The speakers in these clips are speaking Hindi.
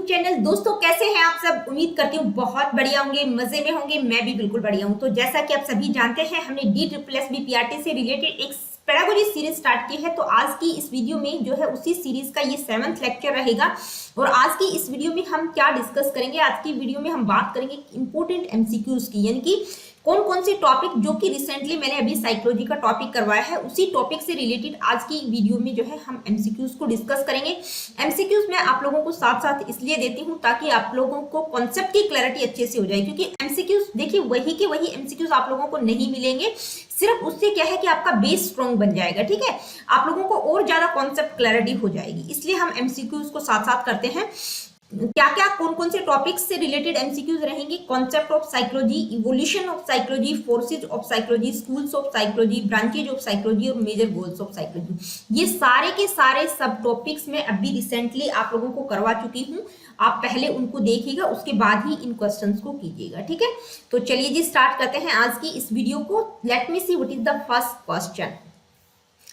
चैनल। दोस्तों कैसे हैं आप सब? उम्मीद करती हूँ बहुत बढ़िया होंगे, मजे में होंगे। मैं भी बिल्कुल बढ़िया हूँ। तो जैसा कि आप सभी जानते हैं, हमने DSSB PRT से रिलेटेड एक पेडागोजी सीरीज स्टार्ट की है। तो आज की इस वीडियो में जो है उसी सीरीज का ये 7वां लेक्चर रहेगा। और आज की इस वीडियो में हम क्या डिस्कस करेंगे? आज की वीडियो में हम बात करेंगे इंपोर्टेंट एमसीक्यूज की, यानी कि कौन कौन से टॉपिक जो कि रिसेंटली मैंने अभी साइकोलॉजी का टॉपिक करवाया है, उसी टॉपिक से रिलेटेड आज की वीडियो में जो है हम एमसीक्यूज को डिस्कस करेंगे। एमसीक्यूज मैं आप लोगों को साथ साथ इसलिए देती हूं ताकि आप लोगों को कॉन्सेप्ट की क्लैरिटी अच्छे से हो जाए, क्योंकि एमसीक्यूज देखिए वही के वही एमसीक्यूज आप लोगों को नहीं मिलेंगे। सिर्फ उससे क्या है कि आपका बेस स्ट्रॉन्ग बन जाएगा। ठीक है, आप लोगों को और ज्यादा कॉन्सेप्ट क्लैरिटी हो जाएगी, इसलिए हम एमसीक्यूज को साथ साथ करते हैं। क्या क्या कौन कौन से टॉपिक्स से रिलेटेड एमसीक्यूज रहेंगे? Concept of psychology, evolution of psychology, forces of psychology, schools of psychology, branches of psychology और मेजर गोल्स ऑफ साइकोलॉजी। ये सारे के सारे सब टॉपिक्स में अभी रिसेंटली आप लोगों को करवा चुकी हूँ। आप पहले उनको देखिएगा, उसके बाद ही इन क्वेश्चंस को कीजिएगा। ठीक है, तो चलिए जी स्टार्ट करते हैं आज की इस वीडियो को। Let me see what is the first question.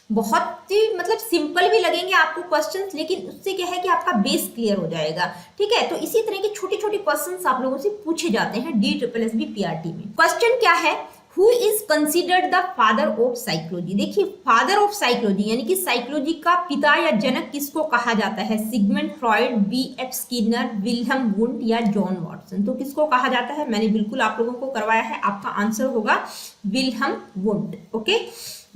बहुत ही मतलब सिंपल भी लगेंगे आपको क्वेश्चंस, लेकिन उससे क्या है कि आपका बेस क्लियर हो जाएगा। ठीक है, तो इसी तरह के छोटे छोटे क्वेश्चंस आप लोगों से पूछे जाते हैं DSSB PRT में। क्वेश्चन क्या है? Who is considered the father of psychology? देखिए, फादर ऑफ साइकोलॉजी यानी कि साइकोलॉजी का पिता या जनक किसको कहा जाता है? Sigmund Freud, BF Skinner, Wilhelm wound या जॉन वॉटसन? तो किसको कहा जाता है? मैंने बिल्कुल आप लोगों को करवाया है, आपका आंसर होगा Wilhelm wound. Okay,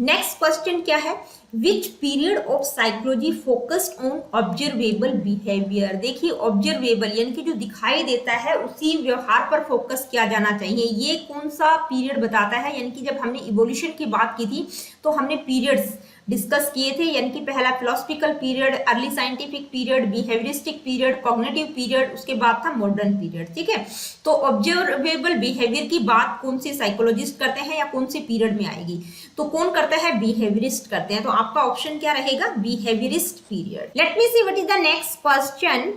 next question क्या है? Which period of psychology focused on observable behaviour? देखिए, ऑब्जर्वेबल यानी कि जो दिखाई देता है उसी व्यवहार पर फोकस किया जाना चाहिए। ये कौन सा पीरियड बताता है? यानी कि जब हमने इवोल्यूशन की बात की थी तो हमने पीरियड्स डिस्कस किए थे, यानी कि पहला philosophical period, early scientific period, behaviouristic period, cognitive period, उसके बाद था मॉडर्न पीरियड। ठीक है, तो ऑब्जर्वेबल बिहेवियर की बात कौन से साइकोलॉजिस्ट करते हैं या कौन से पीरियड में आएगी? तो कौन करता है? बिहेवियरिस्ट करते हैं। तो आपका ऑप्शन क्या रहेगा? Behaviourist period. Let me see what is the next question.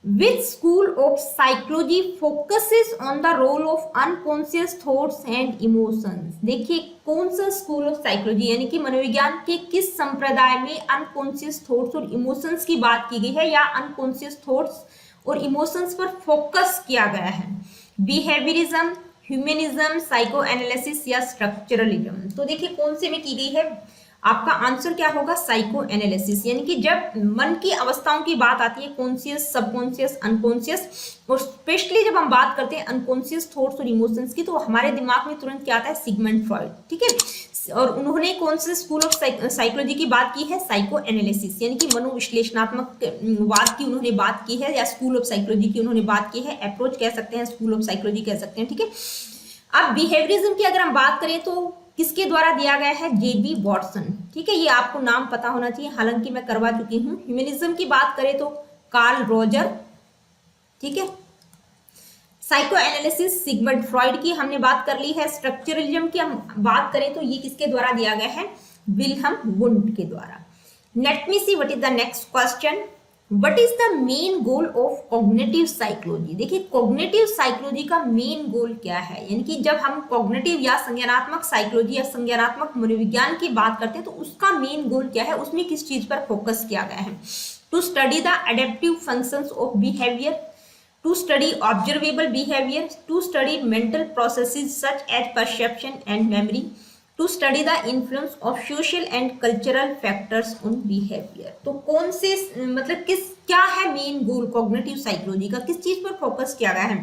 Which school of psychology focuses on the role of unconscious thoughts and emotions? देखिए, कौन सा स्कूल ऑफ साइकोलॉजी यानी कि मनोविज्ञान के किस संप्रदाय में अनकॉन्शियस थॉट्स और इमोशंस की बात की गई है या अनकॉन्शियस थॉट्स और इमोशंस पर फोकस किया गया है? बिहेवियरिज्म, ह्यूमनिज्म, साइको एनालिसिस या स्ट्रक्चरलिज्म? तो देखिए, कौन से में की गई है? आपका आंसर क्या होगा? Psycho analysis. यानी कि जब मन की अवस्थाओं की बात आती है, कॉन्शियस, सबकॉन्शियस, अनकॉन्शियस, और स्पेशली जब हम बात करते हैं अनकॉन्शियस थॉट्स और इमोशंस की, तो हमारे दिमाग में तुरंत क्या आता है? Sigmund Freud. ठीक है, और उन्होंने कौन से स्कूल ऑफ साइकोलॉजी की बात की है? साइको एनालिसिस, यानी कि मनोविश्लेषणात्मक वाद की उन्होंने बात की है, या स्कूल ऑफ साइकोलॉजी की उन्होंने बात की है। अप्रोच कह सकते हैं, स्कूल ऑफ साइकोलॉजी कह सकते हैं। ठीक है, अब बिहेवियरिज्म की अगर हम बात करें तो किसके द्वारा दिया गया है? JB Watson. ठीक है, ये आपको नाम पता होना चाहिए, हालांकि मैं करवा चुकी हूँ। ह्यूमनिज्म की बात करें तो कार्ल रोजर। ठीक है, साइको एनालिसिस सिगमंड फ्रॉइड की हमने बात कर ली है। स्ट्रक्चरलिज्म की हम बात करें तो ये किसके द्वारा दिया गया है? विल्हेम वुंड के द्वारा। Let me see what is the next question. What is the main goal of cognitive psychology? देखिए, कॉग्निटिव साइकोलॉजी का मेन गोल क्या है? यानी कि जब हम कॉग्निटिव या संज्ञानात्मक साइकोलॉजी या संज्ञानात्मक मनोविज्ञान की बात करते हैं तो उसका मेन गोल क्या है? उसमें किस चीज पर फोकस किया गया है? To study the adaptive functions of behaviour, to study observable behaviour, to study mental processes such as perception and memory, to study the influence of social and cultural factors on behaviour. तो कौन से मतलब क्या है मेन गोल कॉग्निटिव साइकोलॉजी का? किस चीज पर फोकस किया गया है?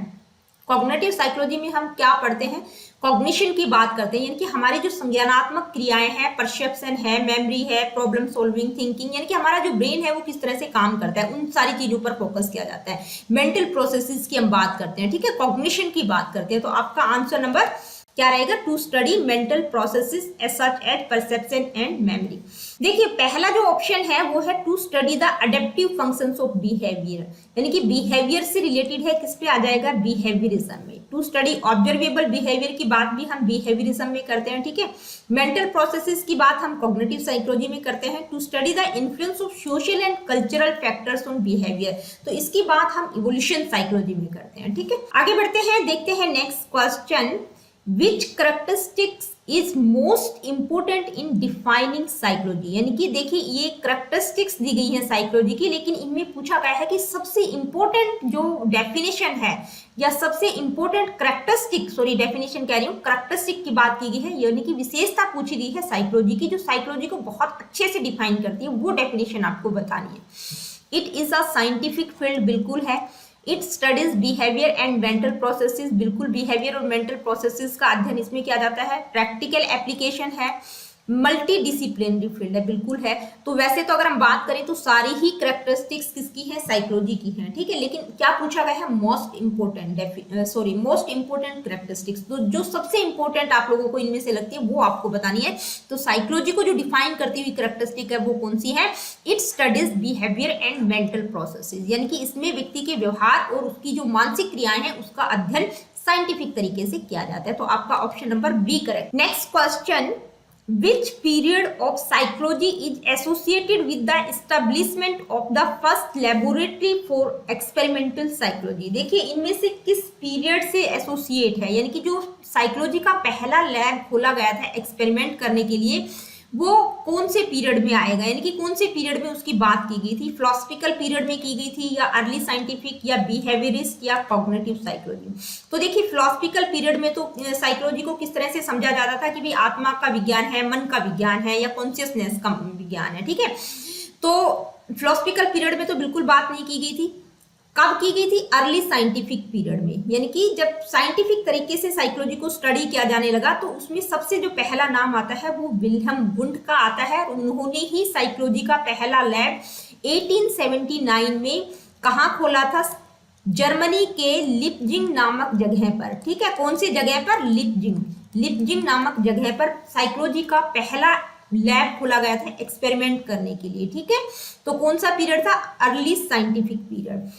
कॉग्निटिव साइकोलॉजी में हम क्या पढ़ते हैं? कॉग्निशन की बात करते हैं, यानी कि हमारी जो संज्ञानात्मक क्रियाएं हैं, परसेप्शन है, मेमोरी है, प्रॉब्लम सॉल्विंग थिंकिंग, यानी कि हमारा जो ब्रेन है वो किस तरह से काम करता है, उन सारी चीजों पर फोकस किया जाता है। मेंटल प्रोसेसेस की हम बात करते हैं। ठीक है, कॉग्निशन की बात करते हैं। तो आपका आंसर नंबर क्या रहेगा? To study mental processes as such as perception and memory. देखिए, पहला जो ऑप्शन है वो है to study the adaptive functions of behaviour, यानी कि बिहेवियर से रिलेटेड है। किस पे आ जाएगा? बिहेवियरिज्म में। टू स्टडी ऑब्जर्वेबल बिहेवियर की बात भी हम बिहेवियरिज्म में करते हैं। ठीक है, मेंटल प्रोसेसेस की बात हम कॉग्निटिव साइकोलॉजी में करते हैं। To study the influence of social and cultural factors on behaviour, तो इसकी बात हम इवोल्यूशन साइकोलॉजी में करते हैं। ठीक है, आगे बढ़ते हैं, देखते हैं next question. Which characteristics is most important in defining psychology. यानी कि देखिए ये करेक्टरिस्टिक्स दी गई है साइकोलॉजी की, लेकिन इनमें पूछा गया है कि सबसे इंपॉर्टेंट जो डेफिनेशन है या सबसे इंपॉर्टेंट करेक्टरिस्टिक, सॉरी डेफिनेशन कह रही हूँ, करेक्टरिस्टिक की बात की गई है, यानी कि विशेषता पूछी गई है साइकोलॉजी की जो साइकोलॉजी को बहुत अच्छे से डिफाइन करती है, वो डेफिनेशन आपको बतानी है। It is a scientific field, बिल्कुल है। It studies behaviour and mental processes, बिल्कुल बिहेवियर और मेंटल प्रोसेसेस का अध्ययन इसमें किया जाता है। प्रैक्टिकल एप्लीकेशन है। मल्टी डिसिप्लिनरी फील्ड है, बिल्कुल है। तो वैसे तो अगर हम बात करें तो सारी ही करेक्टरिस्टिक्स किसकी है, साइकोलॉजी की है, ठीक है। लेकिन क्या पूछा गया है, मोस्ट इंपोर्टेंट करेक्टरिस्टिक्स, तो जो सबसे इंपॉर्टेंट आप लोगों को इनमें से लगती है वो आपको बतानी है। तो साइकोलॉजी को जो डिफाइन करती हुई करेक्टरिस्टिक है वो कौन सी है, it studies behaviour and mental processes, यानी कि इसमें व्यक्ति के व्यवहार और उसकी जो मानसिक क्रियाएं हैं उसका अध्ययन साइंटिफिक तरीके से किया जाता है। तो आपका option number B correct. Next question, which period of psychology is associated with the establishment of the first laboratory for experimental psychology। देखिए इनमें से किस पीरियड से एसोसिएट है, यानी कि जो साइकोलॉजी का पहला लैब खोला गया था एक्सपेरिमेंट करने के लिए वो कौन से पीरियड में आएगा, यानी कि कौन से पीरियड में उसकी बात की गई थी, फिलोसफिकल पीरियड में की गई थी या अर्ली साइंटिफिक या बिहेवियरिस्ट या कॉग्निटिव साइकोलॉजी। तो देखिए फिलोसफिकल पीरियड में तो साइकोलॉजी को किस तरह से समझा जाता था कि भाई आत्मा का विज्ञान है, मन का विज्ञान है या कॉन्शियसनेस का विज्ञान है, ठीक है। तो फिलोसफिकल पीरियड में तो बिल्कुल बात नहीं की गई थी। कब की गई थी, अर्ली साइंटिफिक पीरियड में, यानी कि जब साइंटिफिक तरीके से साइकोलॉजी को स्टडी किया जाने लगा तो उसमें सबसे जो पहला नाम आता है वो विल्हेम वुंड का आता है। उन्होंने ही साइकोलॉजी का पहला लैब 1879 में कहाँ खोला था, जर्मनी के लिपजिंग नामक जगह पर, ठीक है। कौन सी जगह पर, लिपजिंग नामक जगह पर साइकोलॉजी का पहला लैब खोला गया था एक्सपेरिमेंट करने के लिए, ठीक है। तो कौन सा पीरियड था, early scientific period.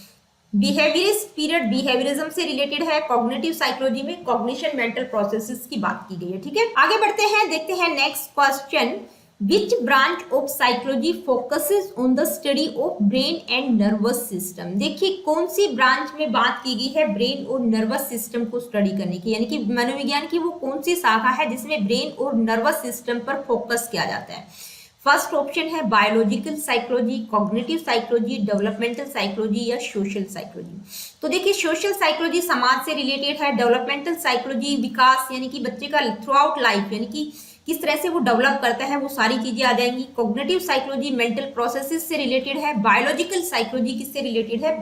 Behaviourist period behaviourism से रिलेटेड है। कॉग्निटिव साइकोलॉजी में कॉग्निशन मेंटल प्रोसेसेस की बात की गई है, ठीक है। आगे बढ़ते हैं, देखते हैं next question, which branch of psychology focuses on the study of brain and nervous system. देखिए कौन सी ब्रांच में बात की गई है ब्रेन और नर्वस सिस्टम को स्टडी करने की, यानी कि मनोविज्ञान की वो कौन सी शाखा है जिसमें ब्रेन और नर्वस सिस्टम पर फोकस किया जाता है। फर्स्ट ऑप्शन है biological psychology, cognitive psychology, developmental psychology या सोशल साइकोलॉजी। तो देखिए सोशल साइकोलॉजी समाज से रिलेटेड है, डेवलपमेंटल साइकोलॉजी विकास यानी कि बच्चे का थ्रू आउट लाइफ यानी कि किस तरह से वो डेवलप करता है वो सारी चीजें आ जाएंगी। कॉग्निटिव साइकोलॉजी मेंटल प्रोसेसेस से रिलेटेड है। बायोलॉजिकल साइकोलॉजी किससे रिलेटेड है,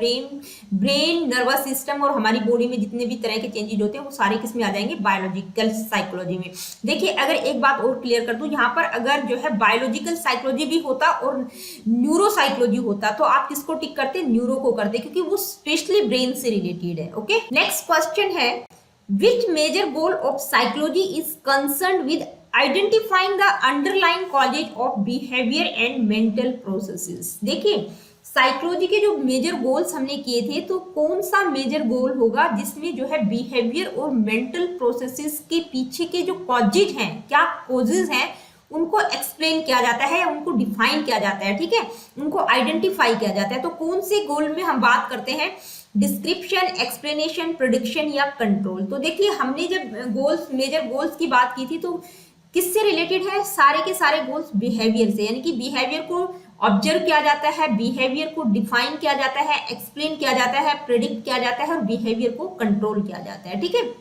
ब्रेन नर्वस सिस्टम और हमारी बॉडी में जितने भी तरह के चेंजेस होते हैं वो सारे किस में आ जाएंगे, बायोलॉजिकल साइकोलॉजी में। देखिए अगर एक बात और क्लियर कर दूं, यहाँ पर अगर जो है बायोलॉजिकल साइकोलॉजी भी होता और न्यूरो साइकोलॉजी होता तो आप किसको टिक करते, न्यूरो को करते, क्योंकि वो स्पेशली ब्रेन से रिलेटेड है। ओके, नेक्स्ट क्वेश्चन है, which major goal of psychology is concerned with identifying the underlying causes of behavior and mental processes। देखिए साइकोलॉजी के जो मेजर गोल्स हमने किए थे तो कौन सा मेजर गोल होगा जिसमें जो है बिहेवियर और मेंटल प्रोसेसेस के पीछे के जो कॉजेज हैं, क्या कॉजेज हैं, उनको एक्सप्लेन किया जाता है, उनको डिफाइन किया जाता है, ठीक है, उनको आइडेंटिफाई किया जाता है। तो कौन से गोल में हम बात करते हैं, डिस्क्रिप्शन, एक्सप्लेनेशन, प्रेडिक्शन या कंट्रोल। तो देखिए हमने जब गोल्स मेजर गोल्स की बात की थी तो किससे रिलेटेड है, सारे के सारे गोल्स बिहेवियर से, यानी कि बिहेवियर को ऑब्जर्व किया जाता है, बिहेवियर को डिफाइन किया जाता है, एक्सप्लेन किया जाता है, प्रेडिक्ट किया जाता है और बिहेवियर को कंट्रोल किया जाता है, ठीक है।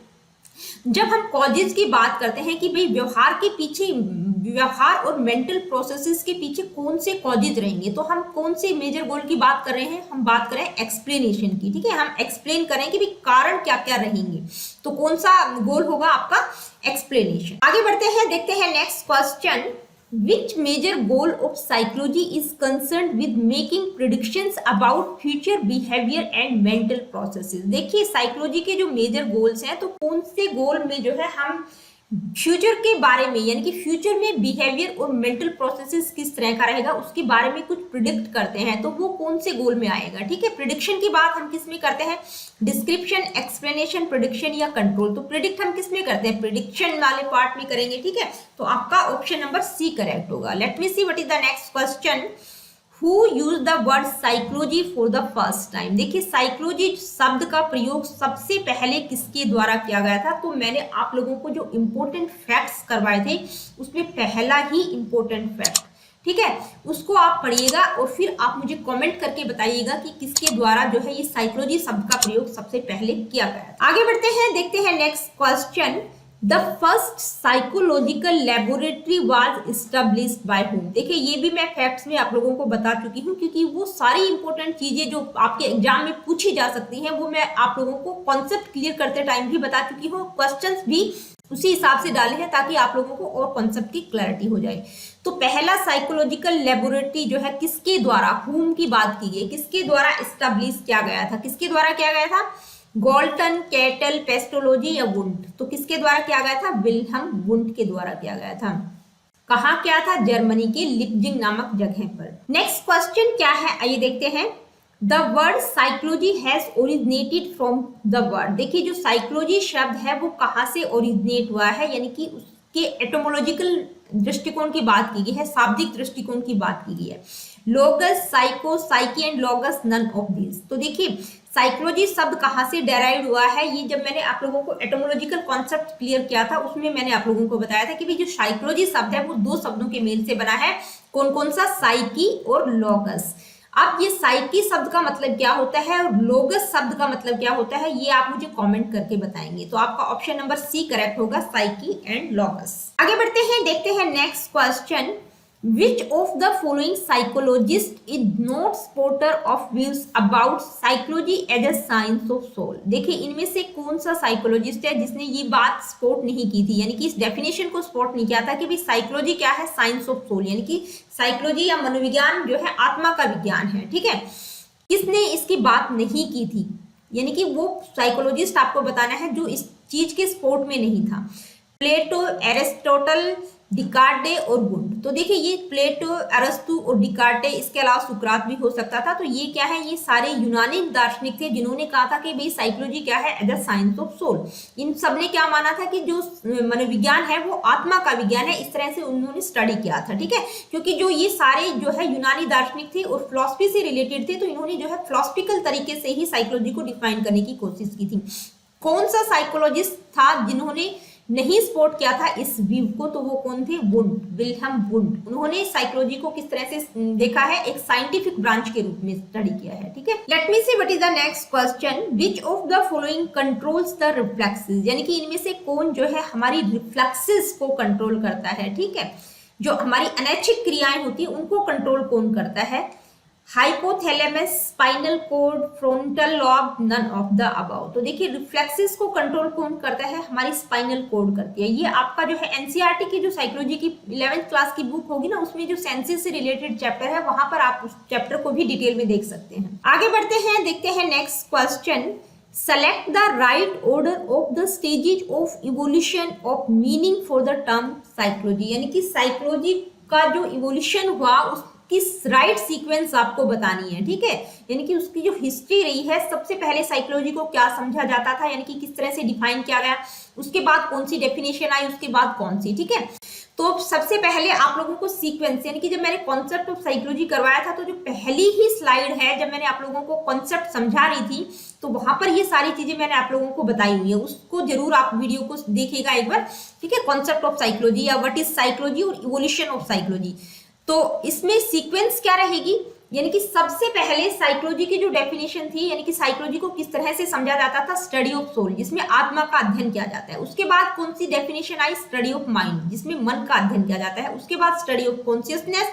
जब हम कॉजेज की बात करते हैं कि भाई व्यवहार के पीछे, व्यवहार और मेंटल प्रोसेसेस के पीछे कौन से कॉजेज रहेंगे, तो हम कौन से मेजर गोल की बात कर रहे हैं, हम बात कर रहे हैं एक्सप्लेनेशन की, ठीक है। हम एक्सप्लेन करें कि भाई कारण क्या क्या रहेंगे, तो कौन सा गोल होगा आपका, एक्सप्लेनेशन। आगे बढ़ते हैं, देखते हैं next question, which major goal of psychology is concerned with making predictions about future behavior and mental processes। देखिए साइकोलॉजी के जो मेजर गोल्स हैं तो कौन से गोल में जो है हम फ्यूचर के बारे में, यानी कि फ्यूचर में बिहेवियर और मेंटल प्रोसेसेस किस तरह का रहेगा उसके बारे में कुछ प्रिडिक्ट करते हैं, तो वो कौन से गोल में आएगा, ठीक है। प्रिडिक्शन की बात हम किस में करते हैं, डिस्क्रिप्शन, एक्सप्लेनेशन, प्रिडिक्शन या कंट्रोल। तो प्रिडिक्ट हम किस में करते हैं, प्रिडिक्शन वाले पार्ट में करेंगे, ठीक है। तो आपका ऑप्शन नंबर सी करेक्ट होगा। Let me see what is the next question, who use the word psychology for the first time. देखिए साइकोलॉजी शब्द का प्रयोग सबसे पहले किसके द्वारा किया गया था, तो मैंने आप लोगों को जो इंपॉर्टेंट फैक्ट्स करवाए थे उसमें पहला ही इंपॉर्टेंट फैक्ट, ठीक है, उसको आप पढ़िएगा और फिर आप मुझे कमेंट करके बताइएगा कि किसके द्वारा जो है ये साइकोलॉजी शब्द का प्रयोग सबसे पहले किया गया। आगे बढ़ते हैं, देखते हैं next question. The first psychological laboratory was established by whom. देखिए ये भी मैं फैक्ट्स में आप लोगों को बता चुकी हूँ, क्योंकि वो सारी इंपॉर्टेंट चीजें जो आपके एग्जाम में पूछी जा सकती हैं वो मैं आप लोगों को कॉन्सेप्ट क्लियर करते टाइम भी बता चुकी हूँ, क्वेश्चंस भी उसी हिसाब से डाले हैं ताकि आप लोगों को और कॉन्सेप्ट की क्लैरिटी हो जाए। तो पहला साइकोलॉजिकल लेबोरेटरी जो है किसके द्वारा, हूम की बात की गई, किसके द्वारा एस्टेब्लिश किया गया था, किसके द्वारा किया गया था, गोल्टन, कैटल, पेस्टोलॉजी या वुंड। तो किसके द्वारा किया गया था, विल्हम वुंड के द्वारा किया गया था। कहाँ क्या था, जर्मनी के लिप्जिंग नामक जगह पर। नेक्स्ट क्वेश्चन क्या है, आइए देखते हैं। The word psychology has originated from the word. देखिए जो साइकोलॉजी शब्द है वो कहाँ से ओरिजिनेट हुआ है, यानी कि उसके एटोमोलॉजिकल दृष्टिकोण की बात की गई है, शाब्दिक दृष्टिकोण की बात की गई है। Logos, psycho, psyche and logos, none of these. तो देखिए साइकोलॉजी शब्द कहाँ से डेराइव हुआ है, ये जब मैंने आप लोगों को एटोमोलॉजिकल कॉन्सेप्ट क्लियर किया था उसमें मैंने आप लोगों को बताया था कि भाई जो साइकोलॉजी शब्द है वो दो शब्दों के मेल से बना है। कौन कौन सा, साइकी और लॉगस। अब ये साइकी शब्द का मतलब क्या होता है और लोगस शब्द का मतलब क्या होता है, ये आप मुझे कमेंट करके बताएंगे। तो आपका ऑप्शन नंबर सी करेक्ट होगा, साइकी एंड लॉगस। आगे बढ़ते हैं, देखते हैं next question. Which of the following psychologist is not supporter of views about psychology as a science of soul। देखिए इनमें से कौन सा साइकोलॉजिस्ट है जिसने ये बात सपोर्ट नहीं की थी, यानी कि इस डेफिनेशन को सपोर्ट नहीं किया था कि भाई साइकोलॉजी क्या है, साइंस ऑफ सोल, यानी कि साइकोलॉजी या मनोविज्ञान जो है आत्मा का विज्ञान है, ठीक है। किसने इसकी बात नहीं की थी, यानी कि वो साइकोलॉजिस्ट आपको बताना है जो इस चीज के सपोर्ट में नहीं था। प्लेटो, एरिस्टोटल, डिकार्टे और वुंड। तो देखिए ये प्लेटो, अरस्तु और डिकार्टे, इसके अलावा सुकरात भी हो सकता था। तो ये क्या है, ये सारे यूनानी दार्शनिक थे जिन्होंने कहा था कि भाई साइकोलॉजी क्या है, as a science of soul. इन सब ने क्या माना था कि जो मनोविज्ञान है वो आत्मा का विज्ञान है, इस तरह से उन्होंने स्टडी किया था, ठीक है। क्योंकि जो ये सारे जो है यूनानी दार्शनिक थे और फिलॉसफी से रिलेटेड थे, तो इन्होंने जो है फिलॉसफिकल तरीके से ही साइकोलॉजी को डिफाइन करने की कोशिश की थी। कौन सा साइकोलॉजिस्ट था जिन्होंने नहीं सपोर्ट किया था इस व्यू को, तो वो कौन थे, वुंड, विल्हम वुंड। उन्होंने साइकोलॉजी को किस तरह से देखा है, एक साइंटिफिक ब्रांच के रूप में स्टडी किया है, ठीक है। Let me see what is the next question. Which of the following controls the reflexes. यानी कि इनमें से कौन जो है हमारी रिफ्लेक्सेस को कंट्रोल करता है, ठीक है। जो हमारी अनैच्छिक क्रियाएं होती है उनको कंट्रोल कौन करता है, hypothalamus, spinal cord, frontal lobe, none of the above. तो देखिए रिफ्लेक्सेस को कंट्रोल कौन करता है, हमारी स्पाइनल कॉर्ड करती है। ये आपका जो है एनसीईआरटी की जो साइकोलॉजी की 11th क्लास की बुक होगी ना, उसमें जो सेंसेस से रिलेटेड चैप्टर है वहां पर आप उस चैप्टर को भी डिटेल में देख सकते हैं। आगे बढ़ते हैं, देखते हैं next question. Select the right order of the stages of evolution of meaning for the term psychology. यानी कि साइकोलॉजी का जो इवोल्यूशन हुआ उस किस राइट सीक्वेंस आपको बतानी है, ठीक है। यानी कि उसकी जो हिस्ट्री रही है, सबसे पहले साइकोलॉजी को क्या समझा जाता था, यानी कि किस तरह से डिफाइन किया गया, उसके बाद कौन सी डेफिनेशन आई, उसके बाद कौन सी, ठीक है। तो सबसे पहले आप लोगों को सीक्वेंस, यानी कि जब मैंने कॉन्सेप्ट ऑफ साइकोलॉजी करवाया था तो जो पहली ही स्लाइड है, जब मैंने आप लोगों को कॉन्सेप्ट समझा रही थी तो वहां पर ये सारी चीजें मैंने आप लोगों को बताई हुई है, उसको जरूर आप वीडियो को देखिएगा एक बार, ठीक है। कॉन्सेप्ट ऑफ साइकोलॉजी या व्हाट इज साइकोलॉजी और इवोल्यूशन ऑफ साइकोलॉजी। तो इसमें सीक्वेंस क्या रहेगी, यानी कि सबसे पहले साइकोलॉजी की जो डेफिनेशन थी, यानी कि साइकोलॉजी को किस तरह से समझा जाता था, स्टडी ऑफ सोल, जिसमें आत्मा का अध्ययन किया जाता है। उसके बाद कौन सी डेफिनेशन आई, स्टडी ऑफ माइंड, जिसमें मन का अध्ययन किया जाता है। उसके बाद स्टडी ऑफ कॉन्शियसनेस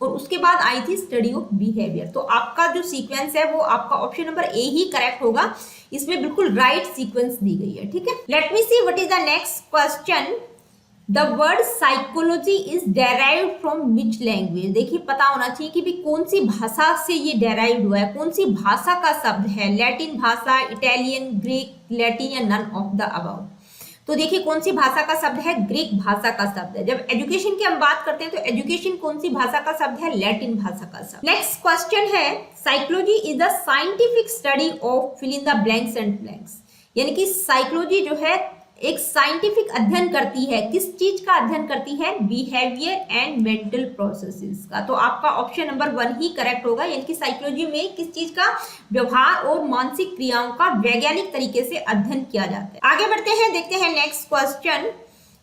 और उसके बाद आई थी स्टडी ऑफ बिहेवियर। तो आपका जो सीक्वेंस है वो आपका option number A he correct होगा, इसमें बिल्कुल राइट सीक्वेंस दी गई है, ठीक है। Let me see what is the next question. The word psychology is derived from which language. देखिए पता होना चाहिए कि भी कौन सी भाषा से ये डेराइव्ड हुआ है, कौन सी भाषा का शब्द है, लैटिन भाषा, इटालियन, ग्रीक, लैटिन या नन ऑफ द अबव। तो देखिए कौन सी भाषा का शब्द है, ग्रीक भाषा का शब्द है। जब एजुकेशन की हम बात करते हैं तो एजुकेशन कौन सी भाषा का शब्द है, लैटिन भाषा का शब्द। नेक्स्ट क्वेश्चन है, psychology is the scientific study of fill in the blanks and blanks. यानी कि साइकोलॉजी जो है एक साइंटिफिक अध्ययन करती है। किस चीज का अध्ययन करती है? बिहेवियर एंड मेंटल प्रोसेसेस का। तो आपका ऑप्शन नंबर 1 ही करेक्ट होगा, यानी कि साइकोलॉजी में किस चीज का? व्यवहार और मानसिक क्रियाओं का वैज्ञानिक तरीके से अध्ययन किया जाता है। आगे बढ़ते हैं, देखते हैं next question.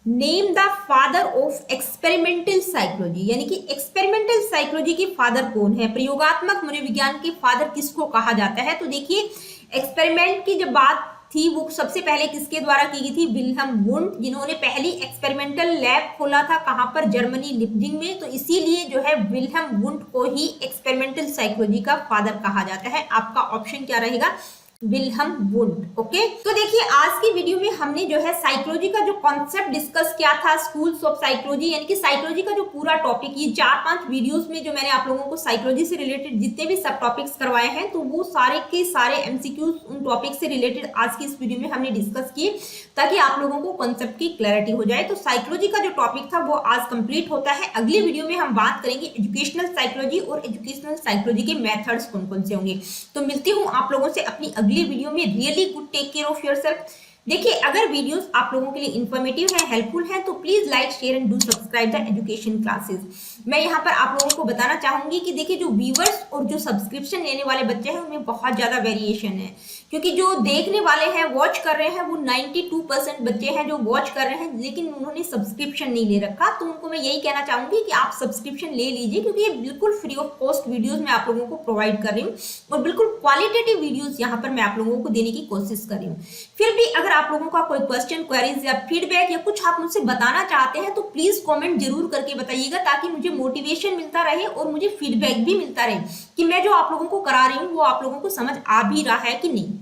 Name the father of experimental psychology, यानी कि एक्सपेरिमेंटल साइकोलॉजी के फादर कौन है? प्रयोगात्मक मनोविज्ञान के फादर किसको कहा जाता है? तो देखिए, एक्सपेरिमेंट की जब बात थी वो सबसे पहले किसके द्वारा की गई थी? विल्हेम वुंड, जिन्होंने पहली एक्सपेरिमेंटल लैब खोला था। कहां पर? जर्मनी, लिप्जिंग में। तो इसीलिए जो है विल्हेम वुंड को ही एक्सपेरिमेंटल साइकोलॉजी का फादर कहा जाता है। आपका ऑप्शन क्या रहेगा? Wilhelm wound. ओके, तो देखिए आज की वीडियो में हमने जो है साइकोलॉजी का जो कॉन्सेप्ट डिस्कस किया था, स्कूल्स ऑफ साइकोलॉजी, यानी कि साइकोलॉजी का जो पूरा टॉपिक, ये 4-5 वीडियोस में जो मैंने आप लोगों को साइकोलॉजी से रिलेटेड जितने भी सब टॉपिक्स करवाए हैं, तो वो सारे के सारे एमसीक्यूज उन टॉपिक से रिलेटेड आज की इस वीडियो में हमने डिस्कस किए, ताकि आप लोगों को कॉन्सेप्ट की क्लैरिटी हो जाए। तो साइकोलॉजी का जो टॉपिक था वो आज कंप्लीट होता है। अगली वीडियो में हम बात करेंगे एजुकेशनल साइकोलॉजी, और एजुकेशनल साइकोलॉजी के मेथड्स कौन कौन से होंगे। तो मिलती हूँ आप लोगों से अपनी अगली वीडियो में। Really good, take care of yourself. देखिए, अगर वीडियोस आप लोगों के लिए इंफॉर्मेटिव है, हेल्पफुल है, तो please like, share and do subscribe the education classes. मैं यहाँ पर आप लोगों को बताना चाहूंगी कि देखिए, जो व्यूवर्स और जो सब्सक्रिप्शन लेने वाले बच्चे हैं उनमें बहुत ज्यादा वेरिएशन है, क्योंकि जो देखने वाले हैं, वॉच कर रहे हैं, वो 92% बच्चे हैं जो वॉच कर रहे हैं, लेकिन उन्होंने सब्सक्रिप्शन नहीं ले रखा। तो उनको मैं यही कहना चाहूंगी कि आप सब्सक्रिप्शन ले लीजिए, क्योंकि ये बिल्कुल फ्री ऑफ कॉस्ट वीडियोज मैं आप लोगों को प्रोवाइड कर रही हूँ, और बिल्कुल क्वालिटेटिव वीडियोज यहाँ पर मैं आप लोगों को देने की कोशिश कर रही हूँ। फिर भी अगर आप लोगों का कोई क्वेश्चन, क्वेरीज या फीडबैक या कुछ आप मुझसे बताना चाहते हैं, तो प्लीज कमेंट जरूर करके बताइएगा, ताकि मुझे मोटिवेशन मिलता रहे और मुझे फीडबैक भी मिलता रहे कि मैं जो आप लोगों को करा रही हूँ वो आप लोगों को समझ आ भी रहा है कि नहीं।